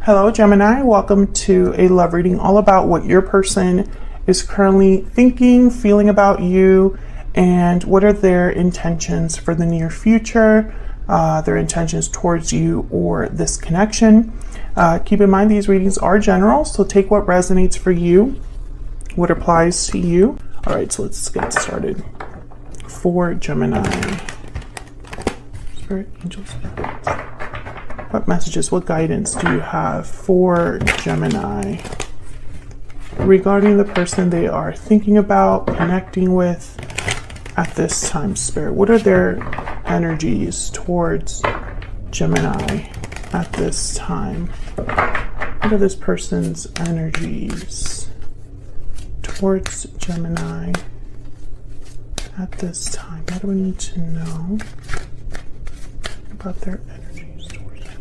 Hello Gemini, welcome to a love reading all about what your person is currently thinking, feeling about you, and what are their intentions for the near future, their intentions towards you or this connection. Keep in mind these readings are general, so take what resonates for you, what applies to you. All right, so let's get started. For Gemini, Spirit, Angels, what messages, what guidance do you have for Gemini regarding the person they are thinking about, connecting with at this time, Spirit? What are their energies towards Gemini at this time? What are this person's energies towards Gemini at this time? What do we need to know about their energies towards Gemini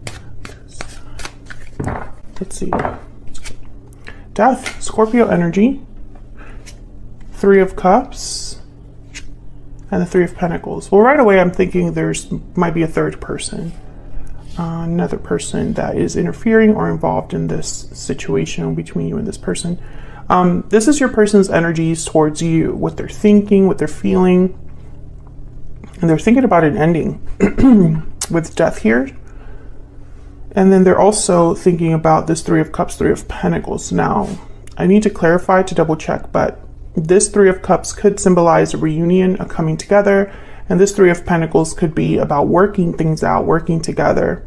at this time? Let's see. Death, Scorpio energy, Three of Cups, and the Three of Pentacles. Well, right away I'm thinking might be a third person, another person that is interfering or involved in this situation between you and this person. This is your person's energies towards you, what they're thinking, what they're feeling, and they're thinking about an ending with Death here. And then they're also thinking about this Three of Cups, Three of Pentacles. Now, I need to clarify to double check, but this Three of Cups could symbolize a reunion, a coming together, and this Three of Pentacles could be about working things out, working together.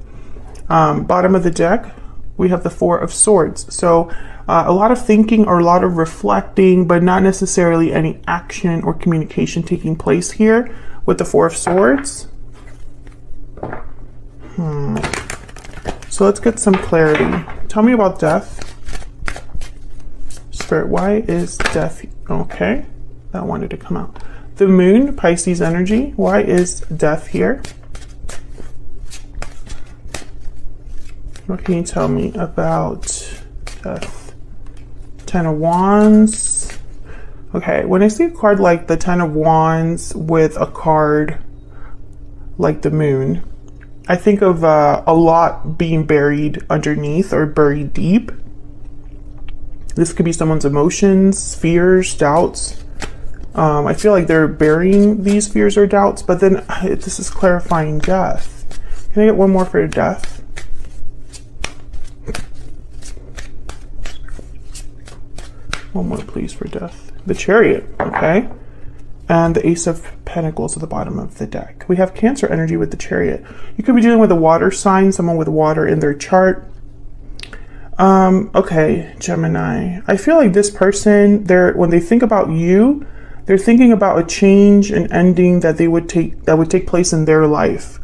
Bottom of the deck, we have the Four of Swords. So a lot of thinking or a lot of reflecting, but not necessarily any action or communication taking place here with the Four of Swords. So let's get some clarity. Tell me about Death. Spirit, why is Death? Okay, that wanted to come out. The Moon, Pisces energy. Why is Death here? What can you tell me about Death? Ten of Wands. Okay, when I see a card like the Ten of Wands with a card like the Moon, I think of a lot being buried underneath or buried deep. This could be someone's emotions, fears, doubts. I feel like they're burying these fears or doubts, but then this is clarifying Death. Can I get one more for Death? One more, please, for Death. The Chariot, okay? And the Ace of Pentacles at the bottom of the deck. We have Cancer energy with the Chariot. You could be dealing with a water sign, someone with water in their chart. Okay, Gemini. I feel like this person, when they think about you, they're thinking about a change, an ending that would take place in their life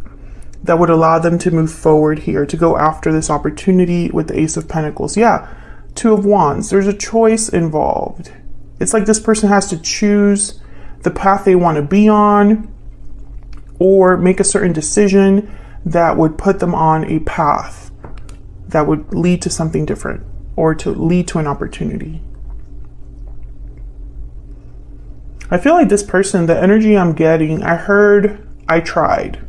that would allow them to move forward here, to go after this opportunity with the Ace of Pentacles. Yeah, Two of Wands. There's a choice involved. It's like this person has to choose the path they want to be on or make a certain decision that would put them on a path that would lead to something different or to lead to an opportunity. I feel like this person, the energy I'm getting, I heard, I tried.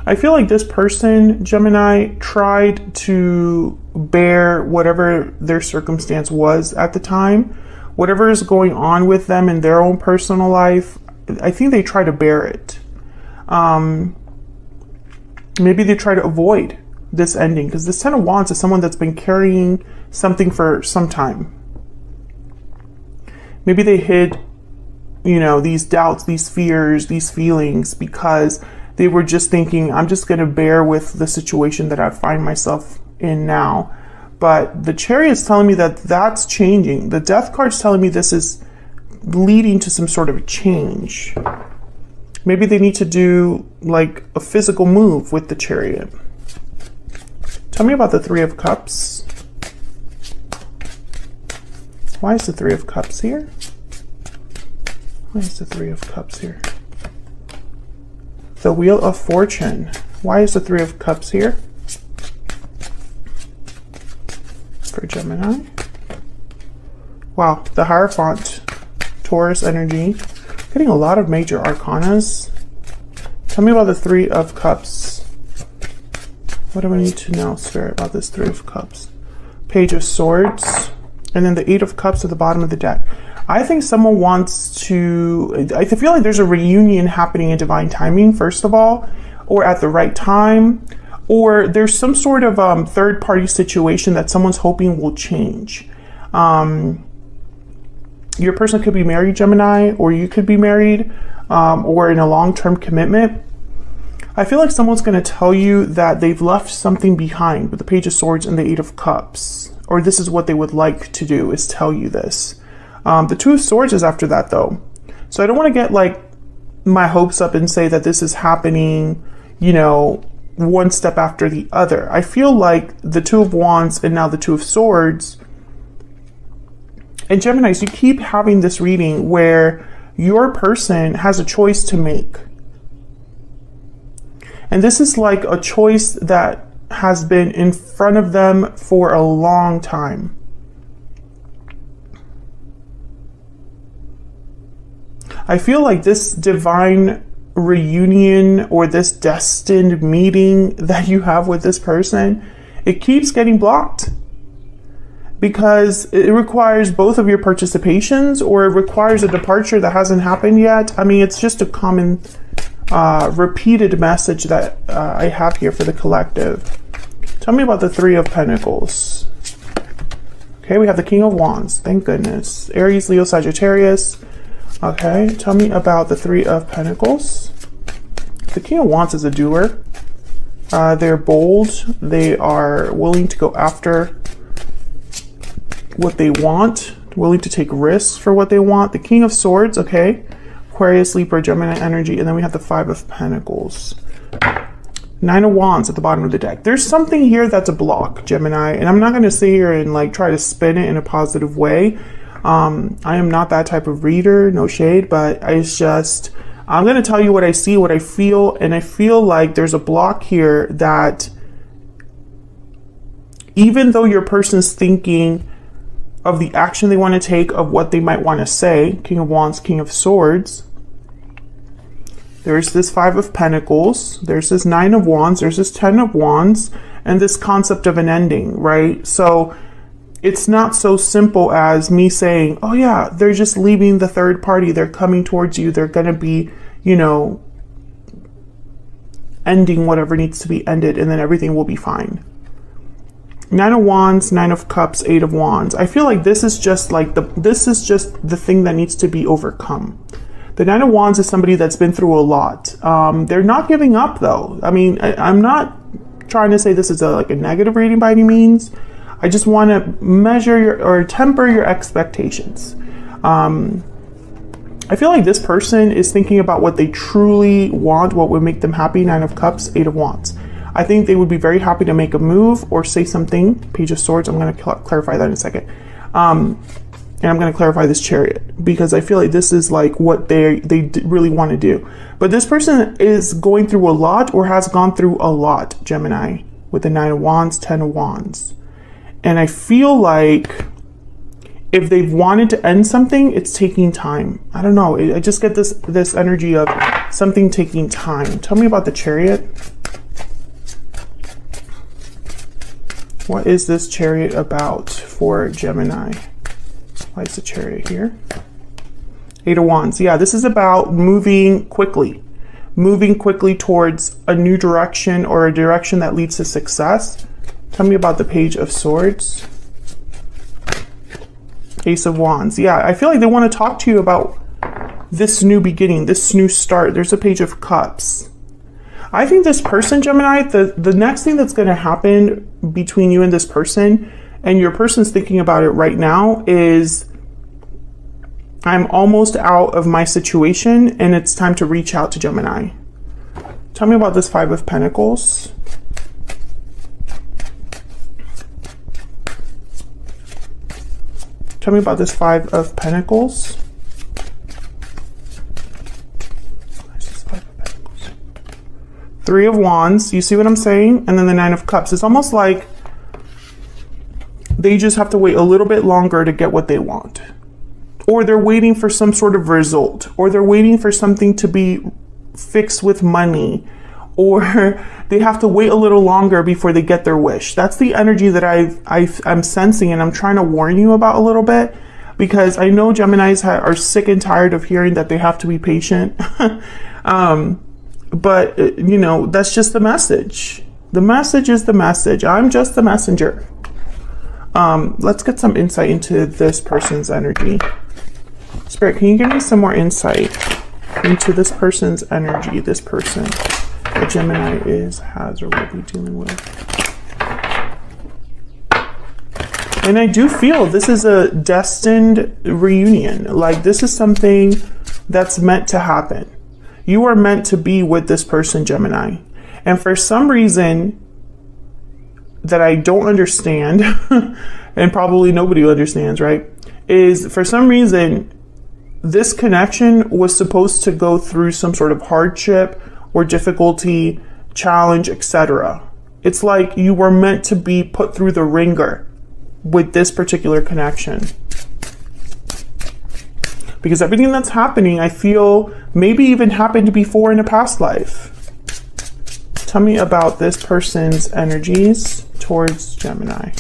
I feel like this person, Gemini, tried to bear whatever their circumstance was at the time. Whatever is going on with them in their own personal life, I think they try to bear it. Maybe they try to avoid this ending, because this Ten of Wands is someone that's been carrying something for some time. Maybe they hid, these doubts, these fears, these feelings, because they were just thinking, I'm just going to bear with the situation that I find myself in now. But the Chariot is telling me that that's changing. The Death card is telling me this is leading to some sort of change. Maybe they need to do like a physical move with the Chariot. Tell me about the Three of Cups. Why is the Three of Cups here? Why is the Three of Cups here? The Wheel of Fortune. Why is the Three of Cups here? For Gemini. Wow, the Hierophant, Taurus energy. Getting a lot of major arcanas. Tell me about the Three of Cups What do we need to know, Spirit, about this Three of Cups? Page of Swords, and then the Eight of Cups at the bottom of the deck. I think someone wants to, I feel like there's a reunion happening in divine timing, first of all, or at the right time, or there's some sort of third-party situation that someone's hoping will change. Your person could be married, Gemini, or you could be married, or in a long-term commitment. I feel like someone's going to tell you that they've left something behind with the Page of Swords and the Eight of Cups, or this is what they would like to do, is tell you this. The Two of Swords is after that, though. So I don't want to get like my hopes up and say that this is happening, you know, one step after the other. I feel like the Two of Wands and now the Two of Swords. And Geminis, you keep having this reading where your person has a choice to make. And this is like a choice that has been in front of them for a long time. I feel like this divine reunion or this destined meeting that you have with this person, it keeps getting blocked because it requires both of your participations, or it requires a departure that hasn't happened yet. I mean, it's just a common repeated message that I have here for the collective. Tell me about the Three of Pentacles. Okay, we have the King of Wands. Thank goodness. Aries, Leo, Sagittarius. Okay, tell me about the Three of Pentacles. The King of Wands is a doer. They're bold. They are willing to go after what they want, willing to take risks for what they want. The King of Swords, okay. Aquarius, Libra, Gemini energy. And then we have the Five of Pentacles. Nine of Wands at the bottom of the deck. There's something here that's a block, Gemini. And I'm not going to sit here and like try to spin it in a positive way. I am not that type of reader, no shade, but it's just, I'm going to tell you what I see, what I feel, and I feel like there's a block here that even though your person's thinking of the action they want to take, of what they might want to say, King of Wands, King of Swords, there's this Five of Pentacles, there's this Nine of Wands, there's this Ten of Wands, and this concept of an ending, right? So it's not so simple as me saying, oh yeah, they're just leaving the third party. They're coming towards you. They're going to be, you know, ending whatever needs to be ended, and then everything will be fine. Nine of Wands, Nine of Cups, Eight of Wands. I feel like this is just like the thing that needs to be overcome. The Nine of Wands is somebody that's been through a lot. They're not giving up though. I mean, I'm not trying to say this is like a negative reading by any means. I just want to measure or temper your expectations. I feel like this person is thinking about what they truly want, what would make them happy. Nine of Cups, Eight of Wands. I think they would be very happy to make a move or say something. Page of Swords, I'm going to clarify that in a second. And I'm going to clarify this Chariot because I feel like this is like what they really want to do. But this person is going through a lot or has gone through a lot, Gemini, with the Nine of Wands, Ten of Wands. And I feel like if they've wanted to end something, it's taking time. I don't know. I just get this energy of something taking time. Tell me about the Chariot. What is this Chariot about for Gemini? Why is the Chariot here? Eight of Wands. Yeah, this is about moving quickly. Moving quickly towards a new direction or a direction that leads to success. Tell me about the Page of Swords. Ace of Wands. Yeah, I feel like they want to talk to you about this new beginning, this new start. There's a Page of Cups. I think this person, Gemini, the next thing that's going to happen between you and this person, and your person's thinking about it right now, is I'm almost out of my situation and it's time to reach out to Gemini. Tell me about this Five of Pentacles. Tell me about this Five of Pentacles. Three of Wands. You see what I'm saying? And then the Nine of Cups. It's almost like they just have to wait a little bit longer to get what they want. Or they're waiting for some sort of result. Or they're waiting for something to be fixed with money. or they have to wait a little longer before they get their wish. That's the energy that I'm sensing, and I'm trying to warn you about a little bit, because I know Geminis are sick and tired of hearing that they have to be patient. But you know, that's just the message. The message is the message. I'm just the messenger. Let's get some insight into this person's energy. Spirit, can you give me some more insight into this person's energy, this person that Gemini has, or will be dealing with? And I do feel this is a destined reunion. Like, this is something that's meant to happen. You are meant to be with this person, Gemini. And for some reason that I don't understand, and probably nobody understands, right? Is for some reason, this connection was supposed to go through some sort of hardship or difficulty, challenge, etc. It's like you were meant to be put through the ringer with this particular connection. Because everything that's happening, I feel maybe even happened before in a past life. Tell me about this person's energies towards Gemini.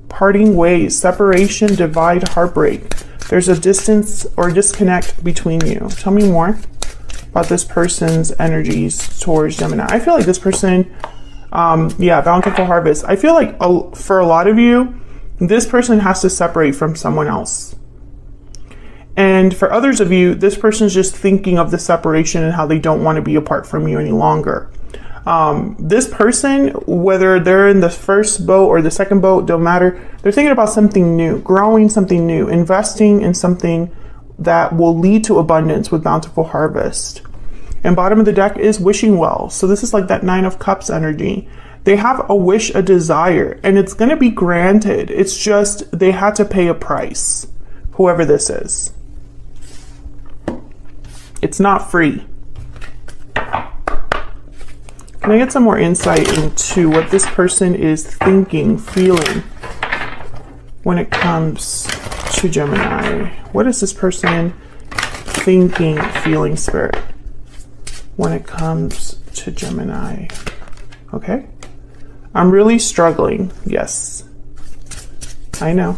Parting ways, separation, divide, heartbreak. There's a distance or disconnect between you. Tell me more about this person's energies towards Gemini. I feel like this person, bountiful harvest. I feel like for a lot of you, this person has to separate from someone else. And for others of you, this person's just thinking of the separation and how they don't want to be apart from you any longer. This person, whether they're in the first boat or the second boat, don't matter. They're thinking about something new, growing something new, investing in something that will lead to abundance with bountiful harvest. And bottom of the deck is wishing well. So this is like that 9 of Cups energy. They have a wish, a desire, and it's going to be granted. It's just they had to pay a price, whoever this is. It's not free. Can I get some more insight into what this person is thinking, feeling when it comes to Gemini? What is this person thinking, feeling, Spirit, when it comes to Gemini? Okay. I'm really struggling. Yes. I know.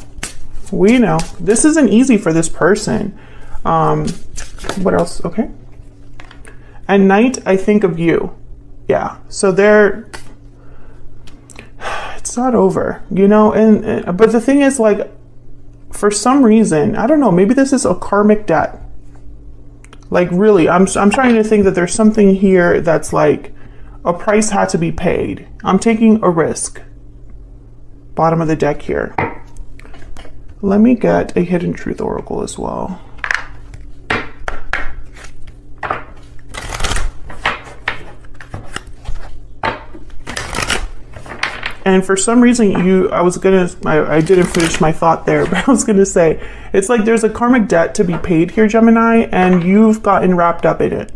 We know. This isn't easy for this person. What else? Okay. At night, I think of you. Yeah. So it's not over, you know, but the thing is, like, for some reason, I don't know, maybe this is a karmic debt. Like, really, I'm trying to think that there's something here that's like a price had to be paid. I'm taking a risk. Bottom of the deck here. Let me get a hidden truth oracle as well. And for some reason, I didn't finish my thought there, but I was going to say, it's like there's a karmic debt to be paid here, Gemini, and you've gotten wrapped up in it.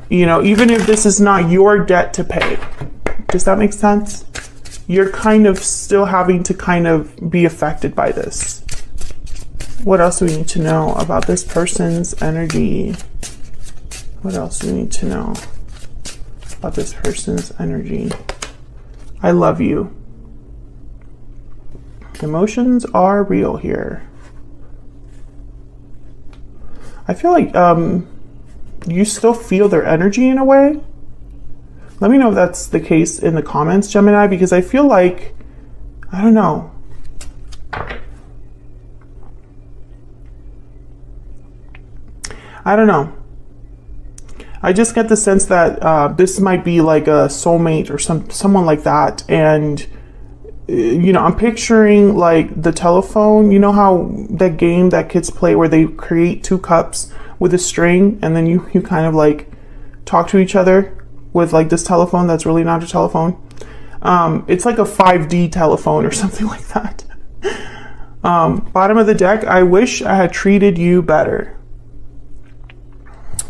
You know, even if this is not your debt to pay. Does that make sense? You're kind of still having to kind of be affected by this. What else do we need to know about this person's energy? What else do we need to know about this person's energy? I love you. Emotions are real here. I feel like you still feel their energy in a way. Let me know if that's the case in the comments, Gemini, because I feel like, I don't know. I don't know. I just get the sense that this might be like a soulmate or someone like that. And, you know, I'm picturing like the telephone, you know how that game that kids play where they create 2 cups with a string and then you kind of like talk to each other with like this telephone that's really not a telephone. It's like a 5D telephone or something like that. Bottom of the deck, I wish I had treated you better.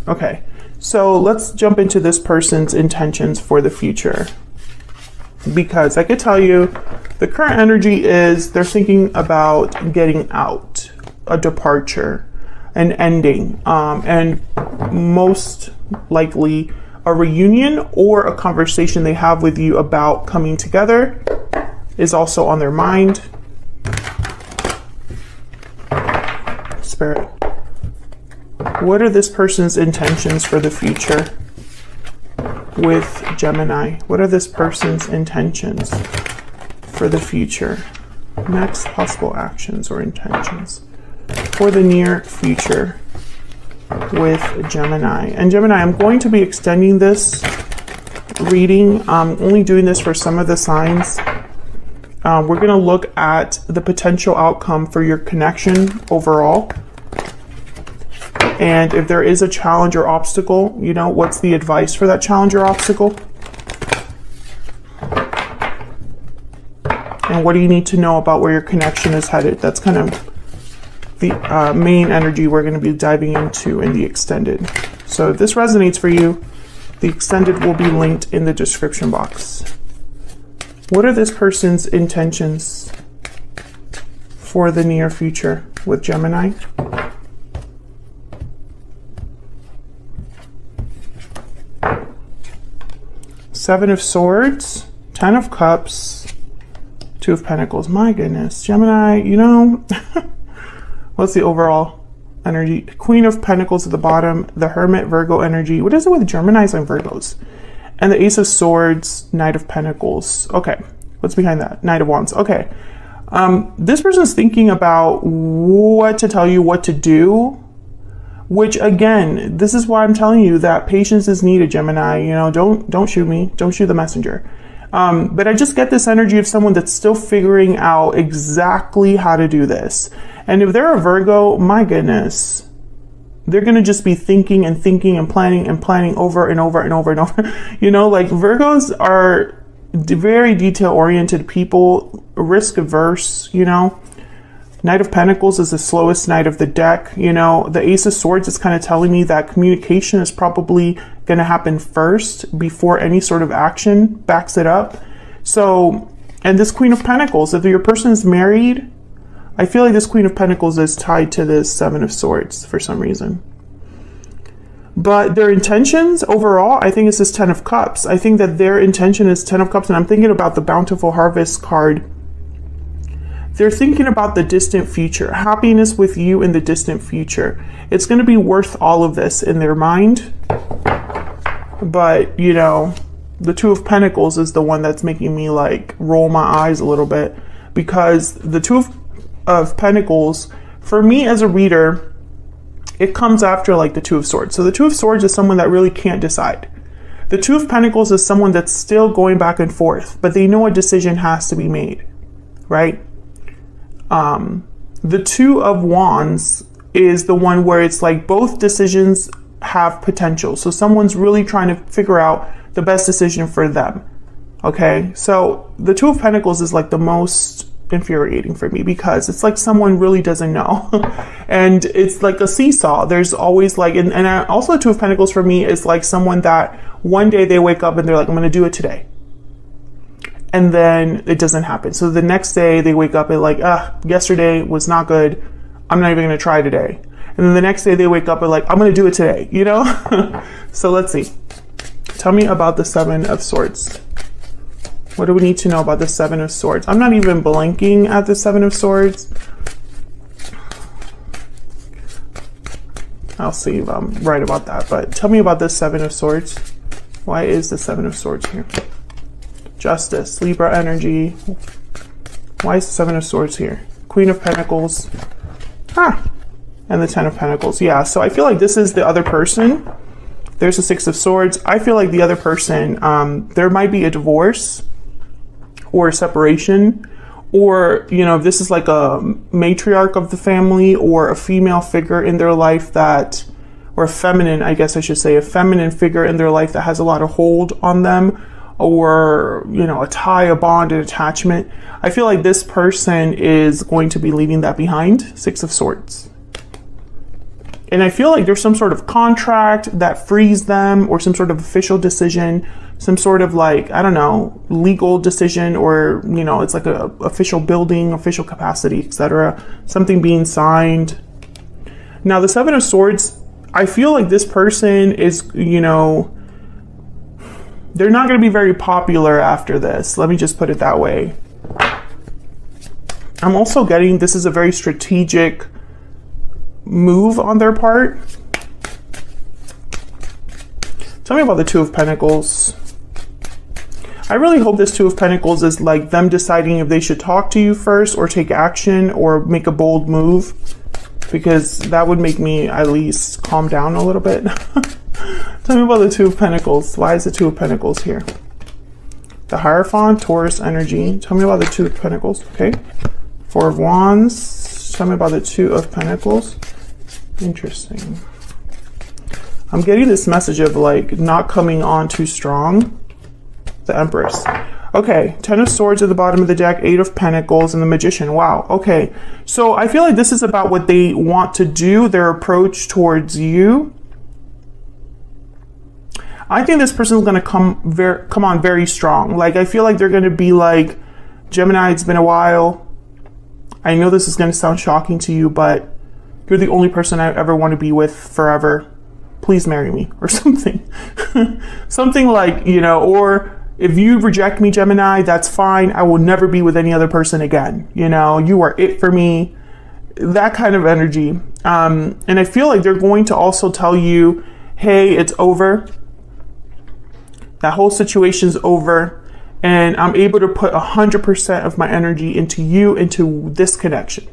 Okay. So let's jump into this person's intentions for the future. Because I could tell you the current energy is they're thinking about getting out, a departure, an ending, and most likely a reunion or a conversation they have with you about coming together is also on their mind. Spirit, what are this person's intentions for the future with Gemini? What are this person's intentions for the future? Next possible actions or intentions for the near future with Gemini. And Gemini, I'm going to be extending this reading. I'm only doing this for some of the signs. We're going to look at the potential outcome for your connection overall. And if there is a challenge or obstacle, you know, what's the advice for that challenge or obstacle? And what do you need to know about where your connection is headed? That's kind of the main energy we're going to be diving into in the extended. So if this resonates for you, the extended will be linked in the description box. What are this person's intentions for the near future with Gemini? Seven of Swords, Ten of Cups, Two of Pentacles. My goodness, Gemini, you know, what's the overall energy? Queen of Pentacles at the bottom, the Hermit, Virgo energy. What is it with Geminis and Virgos? And the Ace of Swords, Knight of Pentacles. Okay, what's behind that? Knight of Wands. Okay, this person's thinking about what to tell you, what to do. Which again, this is why I'm telling you that patience is needed, Gemini. You know, don't shoot me. Don't shoot the messenger. But I just get this energy of someone that's still figuring out exactly how to do this. And if they're a Virgo, my goodness, they're going to just be thinking and thinking and planning over and over and over and over. You know, like Virgos are very detail-oriented people, risk-averse, you know. Knight of Pentacles is the slowest knight of the deck. You know, the Ace of Swords is kind of telling me that communication is probably going to happen first before any sort of action backs it up. So, and this Queen of Pentacles, if your person is married, I feel like this Queen of Pentacles is tied to this Seven of Swords for some reason. But their intentions overall, I think it's this Ten of Cups. I think that their intention is Ten of Cups, and I'm thinking about the Bountiful Harvest card. They're thinking about the distant future, happiness with you in the distant future. It's going to be worth all of this in their mind. But, you know, the Two of Pentacles is the one that's making me like roll my eyes a little bit, because the Two of Pentacles, for me as a reader, it comes after like the Two of Swords. So the Two of Swords is someone that really can't decide. The Two of Pentacles is someone that's still going back and forth, but they know a decision has to be made, right? The Two of Wands is the one where it's like both decisions have potential. So someone's really trying to figure out the best decision for them. Okay, so the Two of Pentacles is like the most infuriating for me, because it's like someone really doesn't know. And it's like a seesaw. There's always like, and also the Two of Pentacles for me is like someone that one day they wake up and they're like, I'm going to do it today. And then it doesn't happen. So the next day they wake up and like, yesterday was not good. I'm not even going to try today. And then the next day they wake up and like, I'm going to do it today, you know? So let's see. Tell me about the Seven of Swords. What do we need to know about the Seven of Swords? I'm not even blinking at the Seven of Swords. I'll see if I'm right about that. But tell me about the Seven of Swords. Why is the Seven of Swords here? Justice, Libra energy. Why is the Seven of Swords here? Queen of Pentacles. And the Ten of Pentacles. Yeah, so I feel like this is the other person. There's the Six of Swords. I feel like the other person, there might be a divorce or a separation, or, you know, this is like a matriarch of the family or a female figure in their life that, or a feminine, I guess I should say, a feminine figure in their life that has a lot of hold on them, or, you know, a tie, a bond, an attachment. I feel like this person is going to be leaving that behind. Six of Swords. And I feel like there's some sort of contract that frees them, or some sort of official decision, some sort of like, I don't know, legal decision, or, you know, it's like a official building, official capacity, etc. Something being signed. Now the Seven of Swords, I feel like this person is, you know, They're not going to be very popular after this. Let me just put it that way. I'm also getting this is a very strategic move on their part. Tell me about the Two of Pentacles. I really hope this Two of Pentacles is like them deciding if they should talk to you first or take action or make a bold move, because that would make me at least calm down a little bit. Tell me about the Two of Pentacles. Why is the Two of Pentacles here? The Hierophant, Taurus energy. Tell me about the Two of Pentacles. Okay. Four of Wands. Tell me about the Two of Pentacles. Interesting. I'm getting this message of like not coming on too strong. The Empress. Okay, Ten of Swords at the bottom of the deck, Eight of Pentacles, and the Magician. Wow, okay. So I feel like this is about what they want to do, their approach towards you. I think this person's going to come on very strong. Like, I feel like they're going to be like, Gemini, it's been a while. I know this is going to sound shocking to you, but you're the only person I ever want to be with forever. Please marry me, or something. Something like, you know, or if you reject me, Gemini, that's fine. I will never be with any other person again. You know, you are it for me. That kind of energy. And I feel like they're going to also tell you, hey, it's over. That whole situation's over. And I'm able to put 100% of my energy into you, into this connection.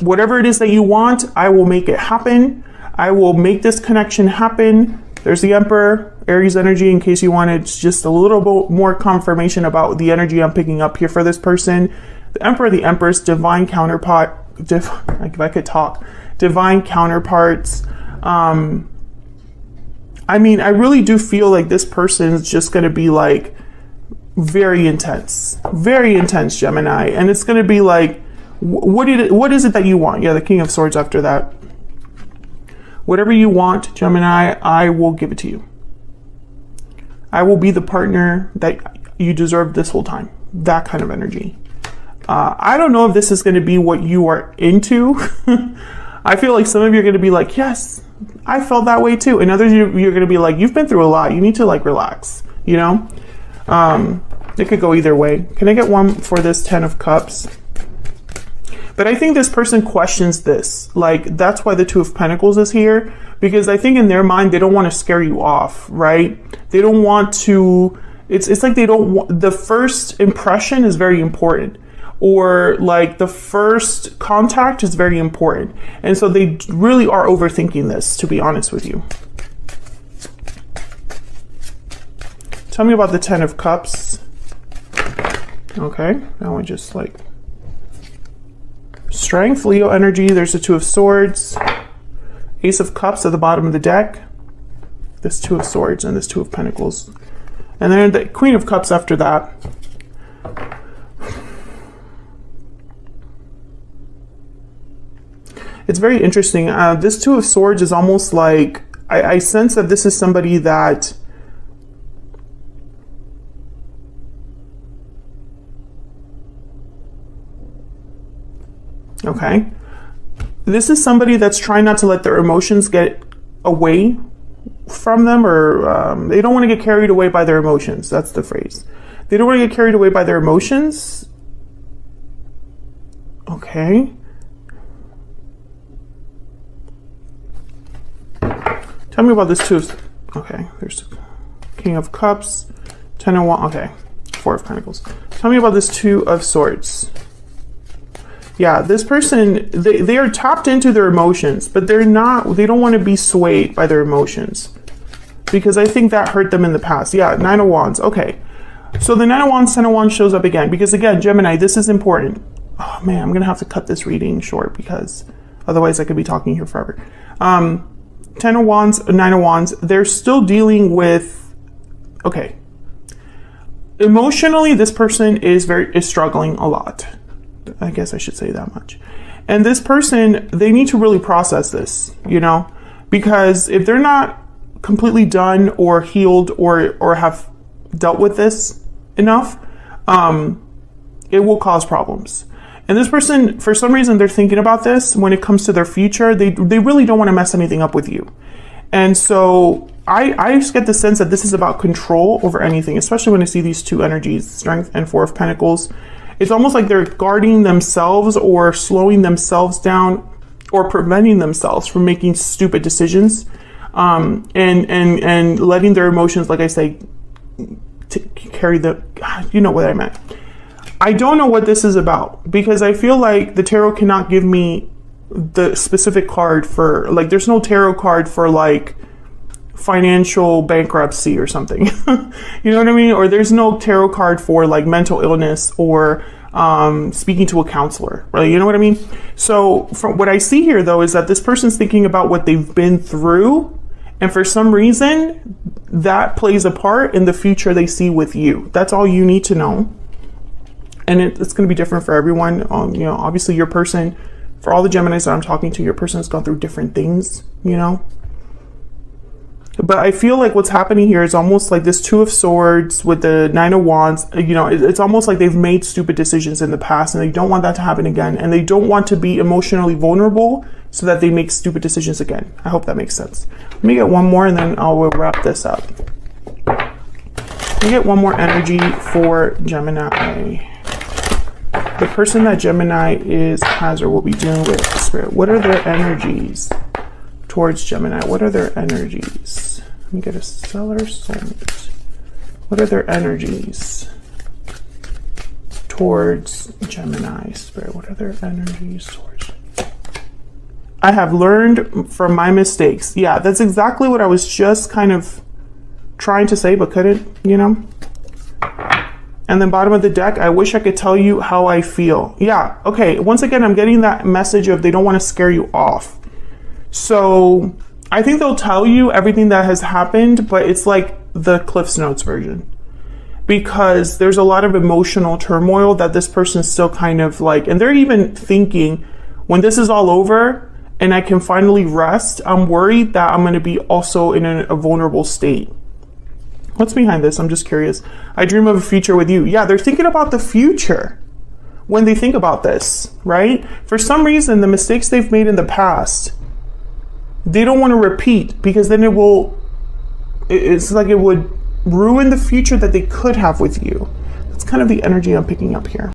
Whatever it is that you want, I will make it happen. I will make this connection happen. There's the Emperor, Aries energy, in case you wanted just a little bit more confirmation about the energy I'm picking up here for this person. The Emperor, the Empress, divine counterpart, like if I could talk, divine counterparts. I mean, I really do feel like this person is just going to be like very intense, Gemini. And it's going to be like, what is it that you want? Yeah, the King of Swords after that. Whatever you want, Gemini, I will give it to you. I will be the partner that you deserve this whole time. That kind of energy. I don't know if this is going to be what you are into. I feel like some of you are going to be like, yes, I felt that way too. And others, you're going to be like, you've been through a lot. You need to like relax, you know? It could go either way. Can I get one for this Ten of Cups? But I think this person questions this. Like, that's why the Two of Pentacles is here. Because I think in their mind, they don't want to scare you off, right? They don't want to, it's like they don't want, the first impression is very important. Or like the first contact is very important. And so they really are overthinking this, to be honest with you. Tell me about the Ten of Cups. Okay, now we just like Strength, Leo energy. There's the Two of Swords, Ace of Cups at the bottom of the deck, this Two of Swords and this Two of Pentacles, and then the Queen of Cups after that. It's very interesting. This Two of Swords is almost like, I sense that this is somebody that okay. This is somebody that's trying not to let their emotions get away from them, or they don't want to get carried away by their emotions. That's the phrase. They don't want to get carried away by their emotions. Okay. Tell me about this Two of, okay, there's King of Cups, Ten of Wands, okay, Four of Pentacles. Tell me about this Two of Swords. Yeah, this person, they are tapped into their emotions, but they don't want to be swayed by their emotions, because I think that hurt them in the past. Yeah, Nine of Wands. Okay, so the Nine of Wands, Ten of Wands shows up again, because again, Gemini, this is important. Oh man, I'm going to have to cut this reading short, because otherwise I could be talking here forever. Ten of Wands, Nine of Wands, they're still dealing with, okay, emotionally, this person is struggling a lot. I guess I should say that much. And this person, they need to really process this, you know, because if they're not completely done or healed or have dealt with this enough, it will cause problems. And this person, for some reason, they're thinking about this when it comes to their future. They really don't want to mess anything up with you. And so I just get the sense that this is about control over anything, especially when I see these two energies, Strength and Four of Pentacles. It's almost like they're guarding themselves or slowing themselves down or preventing themselves from making stupid decisions, and letting their emotions, like I say, carry the, you know what I meant. I don't know what this is about, because I feel like the tarot cannot give me the specific card for, like, there's no tarot card for like financial bankruptcy or something. You know what I mean? Or there's no tarot card for like mental illness or speaking to a counselor, right? You know what I mean? So from what I see here though, is that this person's thinking about what they've been through, and for some reason that plays a part in the future they see with you. That's all you need to know. And it's going to be different for everyone. You know, obviously your person, for all the Geminis that I'm talking to, your person has gone through different things, you know. But I feel like what's happening here is almost like this Two of Swords with the Nine of Wands. You know, it's almost like they've made stupid decisions in the past and they don't want that to happen again. And they don't want to be emotionally vulnerable so that they make stupid decisions again. I hope that makes sense. Let me get one more and then I'll wrap this up. Let me get one more energy for Gemini. The person that Gemini has or will be dealing with, Spirit, what are their energies towards Gemini? What are their energies? Let me get a stellar soulmate. What are their energies towards Gemini, Spirit? What are their energies towards? I have learned from my mistakes. Yeah, that's exactly what I was just kind of trying to say, but couldn't, you know? And then bottom of the deck, I wish I could tell you how I feel. Yeah, okay, once again, I'm getting that message of they don't want to scare you off. So I think they'll tell you everything that has happened, but it's like the Cliff's Notes version, because there's a lot of emotional turmoil that this person's still kind of like, and they're even thinking, when this is all over and I can finally rest, I'm worried that I'm going to be also in a vulnerable state. What's behind this? I'm just curious. I dream of a future with you. Yeah, they're thinking about the future when they think about this, right? For some reason, the mistakes they've made in the past, they don't want to repeat, because then it's like it would ruin the future that they could have with you. That's kind of the energy I'm picking up here.